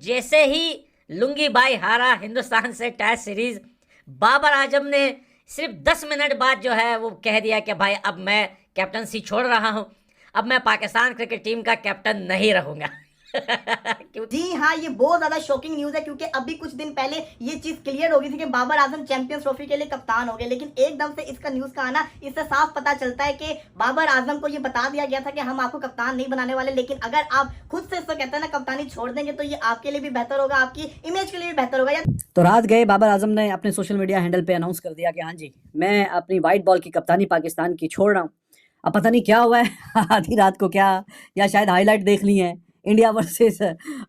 जैसे ही लुंगी भाई हारा हिंदुस्तान से टेस्ट सीरीज, बाबर आजम ने सिर्फ 10 मिनट बाद जो है वो कह दिया कि भाई अब मैं कैप्टनसी छोड़ रहा हूं, अब मैं पाकिस्तान क्रिकेट टीम का कैप्टन नहीं रहूंगा। जी हाँ, ये बहुत ज्यादा शॉकिंग न्यूज है क्योंकि अभी कुछ दिन पहले ये चीज क्लियर हो गई थी कि बाबर आजम चैंपियंस ट्रॉफी के लिए कप्तान हो गए, लेकिन एकदम से इसका न्यूज का आना, इससे साफ पता चलता है कि बाबर आजम को ये बता दिया गया था कि हम आपको कप्तान नहीं बनाने वाले, लेकिन अगर आप खुद से इसको कहते हैं ना कप्तानी छोड़ देंगे तो ये आपके लिए भी बेहतर होगा, आपकी इमेज के लिए भी बेहतर होगा। तो रात गए बाबर आजम ने अपने सोशल मीडिया हैंडल पे अनाउंस कर दिया कि हाँ जी, मैं अपनी वाइट बॉल की कप्तानी पाकिस्तान की छोड़ रहा हूँ। अब पता नहीं क्या हुआ है आधी रात को क्या, या शायद हाईलाइट देख ली है इंडिया वर्सेस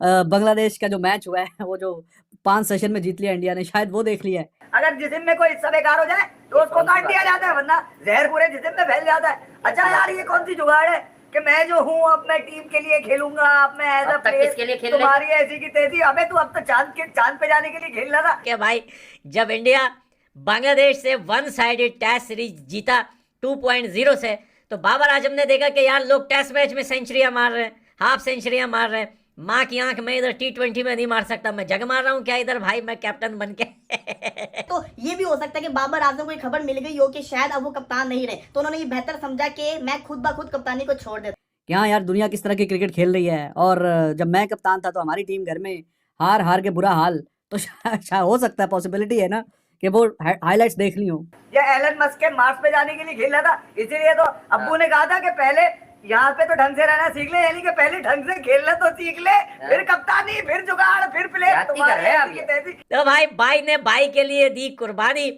बांग्लादेश का जो मैच हुआ है, वो जो 5 सेशन में जीत लिया इंडिया ने, शायद वो देख लिया है। अगर जिस्म में कोई हिस्सा बेकार हो जाए तो उसको काट दिया जाता है, वरना जहर पूरे जिस्म में फैल जाता है। अच्छा यार, ये कौन सी जुगाड़ है कि मैं जो हूँ अब मैं टीम के लिए खेलूंगा, अब मैं एज अ प्लेयर, तुम्हारी ऐसी की तैसी, अबे तू अब तो चांद पे जाने के लिए खेल रहा था क्या भाई। जब इंडिया बांग्लादेश से वन साइडेड टेस्ट सीरीज जीता 2.0 से, तो बाबर आजम ने देखा कि यार लोग टेस्ट मैच में सेंचुरियां मार रहे हैं, हाफ सेंचुरियां मार रहे हैं, माँ की आंख में इधर T20 में नहीं मार सकता, मैं जग मार रहा हूँ क्या इधर भाई, मैं कैप्टन बन के। तो ये भी हो सकता है कि बाबर आजम को खबर मिल गई हो कि शायद अब वो कप्तान नहीं रहे, तो उन्होंने ये बेहतर समझा कि मैं खुद ब खुद कप्तानी को छोड़ देता। यहाँ यार दुनिया किस तरह की क्रिकेट खेल रही है, और जब मैं कप्तान था तो हमारी टीम घर में हार हार के बुरा हाल, तो शायद हो सकता है, पॉसिबिलिटी है ना कि वो हाइलाइट्स देख ली हो। या एलन मस्क के मार्स पे जाने के लिए खेल रहा था, इसीलिए तो अब्बू ने कहा था कि पहले यहाँ पे तो ढंग से रहना सीख ले, यानी कि पहले ढंग से खेलना तो सीख ले, फिर कप्तानी, फिर जुगाड़, फिर प्लेयर। तो भाई ने भाई के लिए दी कुर्बानी।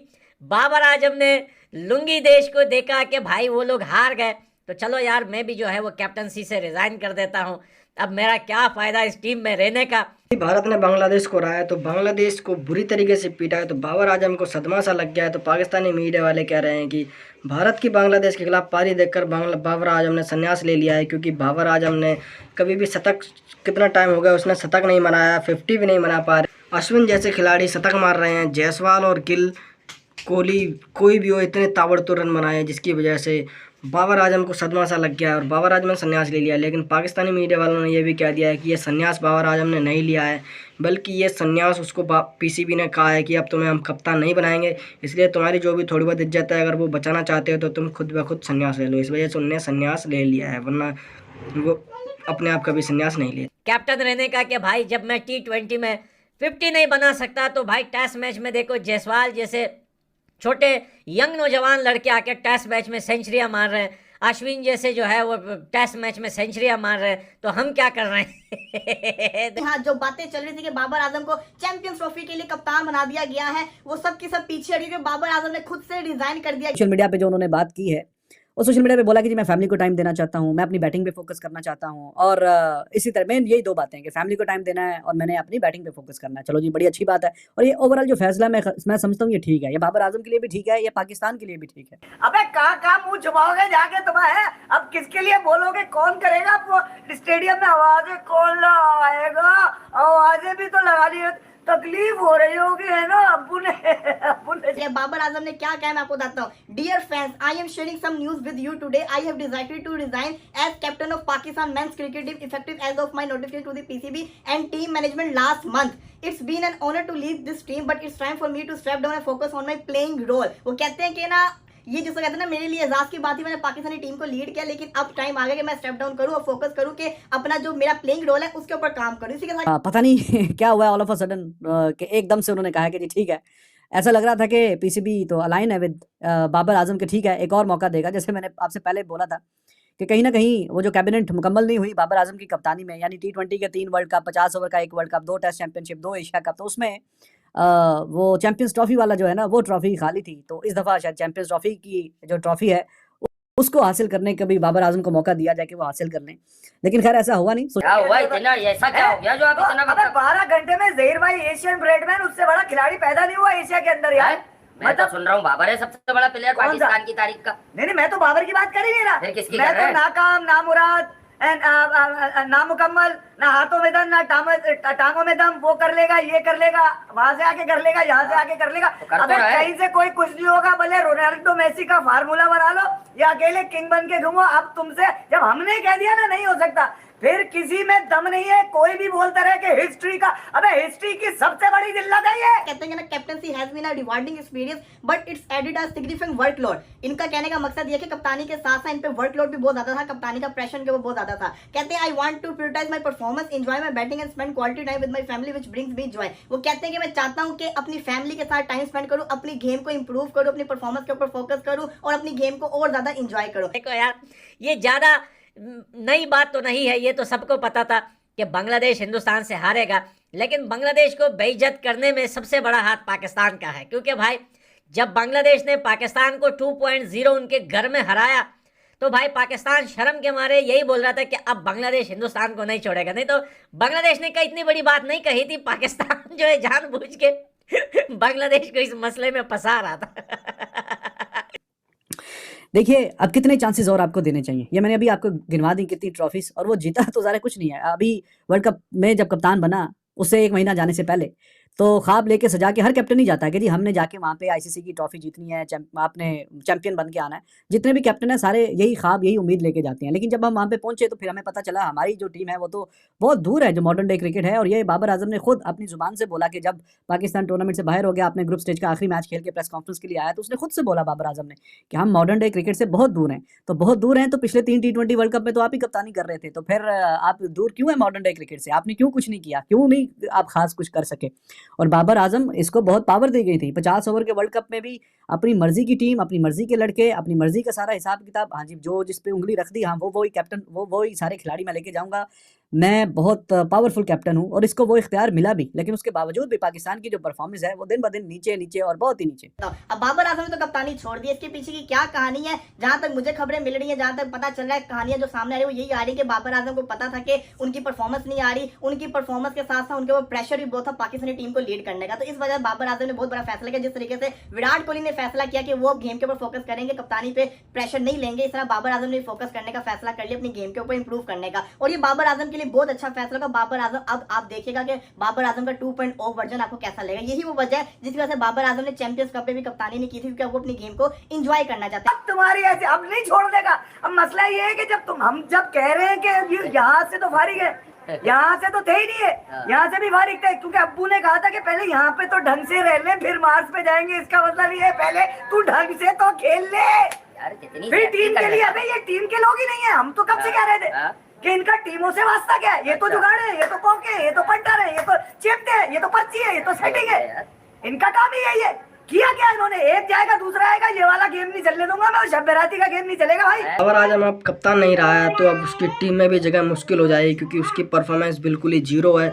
बाबर आजम ने लुंगी देश को देखा कि भाई वो लोग हार गए, तो चलो यार मैं भी जो है वो कैप्टनसी से रिजाइन कर देता हूँ, अब मेरा क्या फायदा इस टीम में रहने का। भारत ने बांग्लादेश को हराया तो बांग्लादेश को बुरी तरीके से पीटा है, तो बाबर आजम को सदमा सा लग गया है। तो पाकिस्तानी मीडिया वाले कह रहे हैं कि भारत की बांग्लादेश के खिलाफ पारी देखकर बाबर आजम ने संन्यास ले लिया है, क्योंकि बाबर आजम ने कभी भी शतक, कितना टाइम हो गया उसने शतक नहीं बनाया, 50 भी नहीं बना पा रहे। अश्विन जैसे खिलाड़ी शतक मार रहे हैं, जायसवाल और गिल, कोहली, कोई भी हो, इतने ताबड़तोड़ रन बनाए हैं, जिसकी वजह से बाबर आजम को सदमा सा लग गया है और बाबर आजम ने संन्यास ले लिया। लेकिन पाकिस्तानी मीडिया वालों ने यह भी कह दिया है कि यह संन्यास बाबर आजम ने नहीं लिया है, बल्कि ये संन्यास उसको पीसीबी ने कहा है कि अब तुम्हें हम कप्तान नहीं बनाएंगे, इसलिए तुम्हारी जो भी थोड़ी बहुत इज्जत है, अगर वो बचाना चाहते हो तो तुम खुद ब खुद संन्यास ले लो। इस वजह से उन्होंने संन्यास ले लिया है, वरना वो अपने आप कभी संन्यास नहीं ले। कैप्टन रहने का कि भाई जब मैं T20 में 50 नहीं बना सकता, तो भाई टेस्ट मैच में देखो जायसवाल जैसे छोटे यंग नौजवान लड़के आके टेस्ट मैच में सेंचुरियां मार रहे हैं, अश्विन जैसे जो है वो टेस्ट मैच में सेंचुरियां मार रहे हैं, तो हम क्या कर रहे हैं। हाँ, जो बातें चल रही थी कि बाबर आजम को चैंपियंस ट्रॉफी के लिए कप्तान बना दिया गया है, वो सब की सब पीछे हटी, बाबर आजम ने खुद से रिजाइन कर दिया। सोशल मीडिया पे जो उन्होंने बात की है, वो सोशल मीडिया पे बोला कि जी मैं फैमिली को टाइम देना चाहता हूँ, मैं अपनी बैटिंग पे फोकस करना चाहता हूँ, और इसी तरह मेन यही 2 बातें हैं कि फैमिली को टाइम देना है और मैंने अपनी बैटिंग पे फोकस करना है। चलो जी, बड़ी अच्छी बात है, और ये ओवरऑल जो फैसला मैं समझता हूँ ये ठीक है, ये बाबर आजम के लिए भी ठीक है, ये पाकिस्तान के लिए भी ठीक है। अबे कहाँ मुंह छुपाओगे जाके तुम्हें, अब किसके लिए बोलोगे, कौन करेगा स्टेडियम में आवाजें, कौन लगाएगा, आवाजें भी तो लगा ली, तकलीफ हो रही होगी, है ना अब्बू ने। बाबर आजम ने क्या कहा मैं आपको बताता हूँ। Dear friends, I am sharing some news with you today. I have decided to resign as captain of Pakistan men's cricket team effective as of my notification to the PCB and team management last month. It's been an honour to leave this team but it's time for me to step down and focus on my playing role. वो कहते हैं कि ना, ये जिसको कहते हैं ना, मेरे लिए एजाज की बात ही, मैंने पाकिस्तानी टीम को लीड किया, लेकिन अब टाइम आ गया कि मैं स्टेप डाउन करूं और फोकस करूं कि अपना जो मेरा प्लेइंग रोल है उसके ऊपर काम करूं। इसी के साथ पता नहीं क्या हुआ ऑल ऑफ अ सडन कि एकदम से उन्होंने कहा कि जी ठीक है। ऐसा लग रहा था कि पीसीबी तो अलाइन है विद बाबर आजम के, ठीक है एक और मौका देगा। जैसे मैंने आपसे पहले बोला था कि कहीं ना कहीं वो जो कैबिनेट मुकम्मल नहीं हुई बाबर आजम की कप्तानी में, यानी T20 के 3 वर्ल्ड कप, 50 ओवर का 1 world cup, 2 test championship, 2 Asia cup, तो उसमें वो चैंपियंस ट्रॉफी वाला जो है ना, वो ट्रॉफी खाली थी। तो इस दफ़ा शायद चैंपियंस ट्रॉफी की जो ट्रॉफी है उसको हासिल करने का भी बाबर आजम को मौका दिया जाए कि वो हासिल कर लें, लेकिन खैर ऐसा हुआ नहीं। क्या हुआ इतना, ऐसा क्या हो गया जो आप इतना 12 घंटे में जहीर भाई एशियन ब्रेडमैन, उससे बड़ा खिलाड़ी पैदा नहीं हुआ एशिया के अंदर यार। मैं तो सुन रहा हूँ बाबर है सबसे बड़ा प्लेयर पाकिस्तान की तारीख का। नहीं, मैं तो बाबर की बात कर ही नहीं रहा, मैं तो नाकाम, नामुराद, नामुकम्मल, ना हाथों में दम, ना टांगों में दम, वो कर लेगा, ये कर लेगा, वहां से आके कर लेगा, यहाँ से आके कर लेगा। अबे कहीं से कोई कुछ नहीं होगा, भले रोनाल्डो मेसी का फार्मूला बना लो या अकेले किंग बन के घूमो। अब तुमसे जब हमने कह दिया ना नहीं हो सकता, फिर किसी में दम नहीं है। कोई भी बोलता रहे कि हिस्ट्री का, अबे हिस्ट्री की सबसे बड़ी जिल्लत है ये। कहते हैं ना captaincy has been a rewarding experience but it's added a significant workload. इनका कहने का मकसद ये है कि कप्तानी के साथ साथ इन पे वर्कलोड भी बहुत ज्यादा था, कप्तानी का प्रेशर के वो बहुत ज्यादा था। कहते हैं I want to prioritise my performance, enjoy my batting and spend quality time with my family which brings me joy. वो कहते हैं कि मैं चाहता हूं कि अपनी फैमिली के साथ टाइम स्पेंड करूं, अपनी गेम को इंप्रूव करूं, अपनी परफॉर्मेंस के ऊपर फोकस करूं और अपनी गेम को और ज्यादा एंजॉय करूं। देखो यार, ये ज्यादा नई बात तो नहीं है, ये तो सबको पता था कि बांग्लादेश हिंदुस्तान से हारेगा। लेकिन बांग्लादेश को बेइज्जत करने में सबसे बड़ा हाथ पाकिस्तान का है, क्योंकि भाई जब बांग्लादेश ने पाकिस्तान को 2.0 उनके घर में हराया तो भाई पाकिस्तान शर्म के मारे यही बोल रहा था कि अब बांग्लादेश हिंदुस्तान को नहीं छोड़ेगा। नहीं तो बांग्लादेश ने कई इतनी बड़ी बात नहीं कही थी, पाकिस्तान जो है जानबूझ के बांग्लादेश को इस मसले में फंसा रहा था। देखिए अब कितने चांसेस और आपको देने चाहिए, ये मैंने अभी आपको गिनवा दी कितनी ट्रॉफीज, और वो जीता तो ज़्यादा कुछ नहीं है। अभी वर्ल्ड कप में जब कप्तान बना उससे 1 महीना जाने से पहले तो ख्वाब लेके सजा के हर कैप्टन ही जाता है कि जी हमने जाके वहाँ पे आईसीसी की ट्रॉफी जीतनी है, आपने चैंपियन बन के आना है। जितने भी कैप्टन हैं सारे यही ख्वाब यही उम्मीद लेके जाते हैं। लेकिन जब हम वहाँ पे पहुंचे तो फिर हमें पता चला हमारी जो टीम है वो तो बहुत दूर है जो मॉडर्न डे क्रिकेट है। और ये बाबर आजम ने खुद अपनी जुबान से बोला कि जब पाकिस्तान टूर्नामेंट से बाहर हो गया, अपने ग्रुप स्टेज का आखिरी मैच खेल के प्रेस कॉन्फ्रेंस के लिए आया तो उसने खुद से बोला बाबर आजम ने कि हम मॉडर्न डे क्रिकेट से बहुत दूर हैं। तो बहुत दूर हैं तो पिछले 3 T20 वर्ल्ड कप में तो आप ही कप्तानी कर रहे थे, तो फिर आप दूर क्यों है मॉडर्न डे क्रिकेट से? आपने क्यों कुछ नहीं किया, क्यों नहीं आप खास कुछ कर सके? और बाबर आजम इसको बहुत पावर दी गई थी। 50 ओवर के वर्ल्ड कप में भी अपनी मर्जी की टीम, अपनी मर्जी के लड़के, अपनी मर्जी का सारा हिसाब किताब, हाँ जी जो जिस पे उंगली रख दी हाँ वो वही कैप्टन, वो वही सारे खिलाड़ी मैं लेके जाऊंगा, मैं बहुत पावरफुल कैप्टन हूँ। और इसको वो इख्तियार मिला भी, लेकिन उसके बावजूद भी पाकिस्तान की जो परफॉर्मेंस है वो दिन ब दिन नीचे नीचे और बहुत ही नीचे। अब बाबर आजम ने तो कप्तानी छोड़ दी, इसके पीछे की क्या कहानी है? जहां तक मुझे खबरें मिल रही है, जहां तक पता चल रहा है, कहानियां जो सामने आ रही है वो यही आ रही है कि बाबर आजम को पता था कि उनकी परफॉर्मेंस नहीं आ रही, उनकी परफॉर्मेंस के साथ साथ उनके वो प्रेशर भी बहुत था पाकिस्तानी टीम को लीड करने का। तो इस वजह से बाबर आजम ने बहुत बड़ा फैसला किया। जिस तरीके से विराट कोहली ने फैसला किया कि वो अब गेम के ऊपर फोकस करेंगे, कप्तानी पे प्रेशर नहीं लेंगे, इस तरह बाबर आजम ने फोकस करने का फैसला कर लिया अपनी गेम के ऊपर इंप्रूव करने का। और ये बाबर आजम के लिए बहुत अच्छा फैसला। बाबर आजम अब आप देखिएगा कि बाबर आजम का 2.0 वर्जन आपको कैसा लगेगा। यही वो वजह है जिसकी वजह से बाबर आजम ने चैंपियंस कप में भी कप्तानी नहीं की थी, क्योंकि वो अपनी गेम को एंजॉय करना चाहते हैं। अब तुम्हारी ऐसे अब नहीं छोड़ देगा। अब मसला ये है कि हम जब कह रहे हैं कि यहाँ से तो फारिग है, यहाँ से तो थे ही नहीं है, यहाँ से भी फारिग थे, क्योंकि अब्बू ने कहा था कि पहले यहाँ पे तो ढंग से रह ले फिर मार्च पे जाएंगे। इसका मतलब ये है पहले तू ढंग से तो खेल ले, फिर टीम के लिए। अबे ये टीम के लोग ही नहीं है, हम तो कब से कह रहे थे कि इनका टीमों से वास्ता क्या है? ये तो जुगाड़ है, ये तो पॉके है, ये तो पंटर है, ये तो चिप्ट है, ये तो पर्ची है, ये तो सेटिंग है। इनका काम ही यही है। किया क्या इन्होंने? एक जाएगा दूसरा आएगा, ये वाला गेम नहीं चलने दूंगा मैं, शब बराती का गेम नहीं चलेगा भाई। बाबर आजम अब कप्तान नहीं रहा है तो अब उसकी टीम में भी जगह मुश्किल हो जाएगी, क्योंकि उसकी परफॉर्मेंस बिल्कुल ही जीरो है।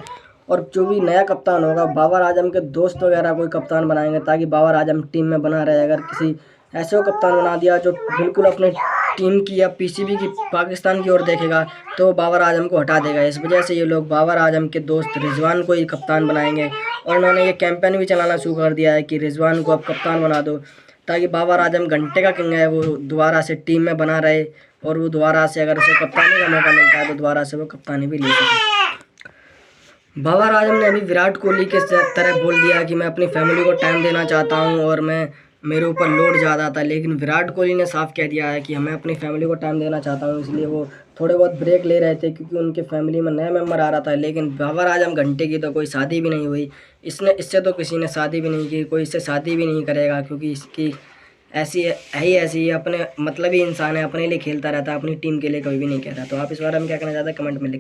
और जो भी नया कप्तान होगा बाबर आजम के दोस्त वगैरह कोई कप्तान बनाएंगे ताकि बाबर आजम टीम में बना रहे। अगर किसी ऐसे को कप्तान बना दिया जो बिल्कुल अपने टीम की या पीसीबी की पाकिस्तान की ओर देखेगा तो बाबर आजम को हटा देगा। इस वजह से ये लोग बाबर आजम के दोस्त रिजवान को ही कप्तान बनाएंगे। और उन्होंने ये कैंपेन भी चलाना शुरू कर दिया है कि रिजवान को अब कप्तान बना दो, ताकि बाबर आजम घंटे का किंग है वो दोबारा से टीम में बना रहे, और वो दोबारा से अगर उसे कप्तानी का मौका मिलता है तो दोबारा से वो कप्तानी भी ले सके। बाबर आजम ने अभी विराट कोहली के तरह बोल दिया कि मैं अपनी फैमिली को टाइम देना चाहता हूँ और मेरे ऊपर लोड ज़्यादा था। लेकिन विराट कोहली ने साफ कह दिया है कि मैं अपनी फैमिली को टाइम देना चाहता हूँ, इसलिए वो थोड़े बहुत ब्रेक ले रहे थे क्योंकि उनके फैमिली में नया मेंबर आ रहा था। लेकिन बाबर आजम घंटे की तो कोई शादी भी नहीं हुई, इससे तो किसी ने शादी भी नहीं की, कोई इससे शादी भी नहीं करेगा, क्योंकि इसकी ऐसी अपने मतलब ही इंसान है, अपने लिए खेलता रहता है, अपनी टीम के लिए कभी भी नहीं कहता। तो आप इस बारे में क्या कहना चाहते हैं कमेंट में लिख